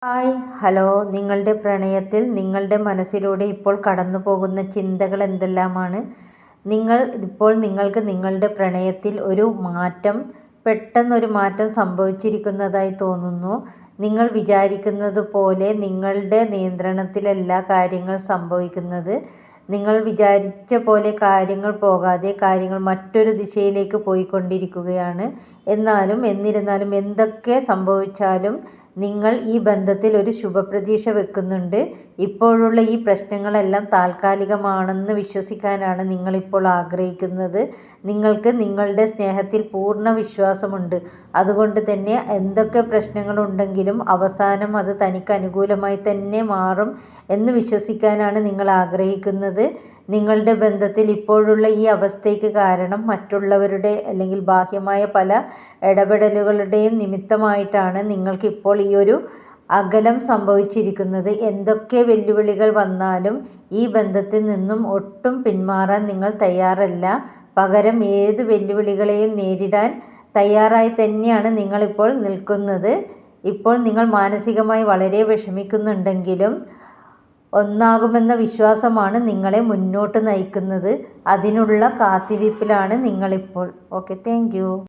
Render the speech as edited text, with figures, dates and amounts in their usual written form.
Hi hello നിങ്ങളുടെ പ്രണയത്തിൽ നിങ്ങളുടെ മനസ്സിലൂടെ ഇപ്പോൾ കടന്നു പോകുന്ന ചിന്തകൾ എന്തെല്ലാമാണ്? നിങ്ങൾക്ക് നിങ്ങളുടെ പ്രണയത്തിൽ ഒരു മാറ്റം, പെട്ടെന്നൊരു മാറ്റം സംഭവിച്ചിരിക്കുന്നതായി തോന്നുന്നു. നിങ്ങൾ വിചാരിക്കുന്നത് പോലെ നിങ്ങളുടെ നിയന്ത്രണത്തിലല്ല കാര്യങ്ങൾ സംഭവിക്കുന്നത്. നിങ്ങൾ വിചാരിച്ച പോലെ കാര്യങ്ങൾ പോകാതെ കാര്യങ്ങൾ മറ്റൊരു ദിശയിലേക്ക് പോയിക്കൊണ്ടിരിക്കുകയാണ്. എന്നിരുന്നാലും എന്തൊക്കെ സംഭവിച്ചാലും നിങ്ങൾ ഈ ബന്ധത്തിൽ ഒരു ശുഭപ്രതീക്ഷ വെക്കുന്നുണ്ട്. ഇപ്പോഴുള്ള ഈ പ്രശ്നങ്ങളെല്ലാം താൽക്കാലികമാണെന്ന് വിശ്വസിക്കാനാണ് നിങ്ങളിപ്പോൾ ആഗ്രഹിക്കുന്നത്. നിങ്ങൾക്ക് നിങ്ങളുടെ സ്നേഹത്തിൽ പൂർണ്ണ വിശ്വാസമുണ്ട്. അതുകൊണ്ട് തന്നെ എന്തൊക്കെ പ്രശ്നങ്ങളുണ്ടെങ്കിലും അവസാനം അത് തനിക്ക് അനുകൂലമായി തന്നെ മാറും എന്ന് വിശ്വസിക്കാനാണ് നിങ്ങൾ ആഗ്രഹിക്കുന്നത്. നിങ്ങളുടെ ബന്ധത്തിൽ ഇപ്പോഴുള്ള ഈ അവസ്ഥയ്ക്ക് കാരണം മറ്റുള്ളവരുടെ അല്ലെങ്കിൽ ബാഹ്യമായ പല ഇടപെടലുകളുടെയും നിമിത്തമായിട്ടാണ് നിങ്ങൾക്കിപ്പോൾ ഈ ഒരു അകലം സംഭവിച്ചിരിക്കുന്നത്. എന്തൊക്കെ വെല്ലുവിളികൾ വന്നാലും ഈ ബന്ധത്തിൽ നിന്നും ഒട്ടും പിന്മാറാൻ നിങ്ങൾ തയ്യാറല്ല. പകരം ഏത് വെല്ലുവിളികളെയും നേരിടാൻ തയ്യാറായി തന്നെയാണ് നിങ്ങളിപ്പോൾ നിൽക്കുന്നത്. ഇപ്പോൾ നിങ്ങൾ മാനസികമായി വളരെ വിഷമിക്കുന്നുണ്ടെങ്കിലും ഒന്നാകുമെന്ന വിശ്വാസമാണ് നിങ്ങളെ മുന്നോട്ട് നയിക്കുന്നത്. അതിനുള്ള കാത്തിരിപ്പിലാണ് നിങ്ങളിപ്പോൾ. Okay, thank you.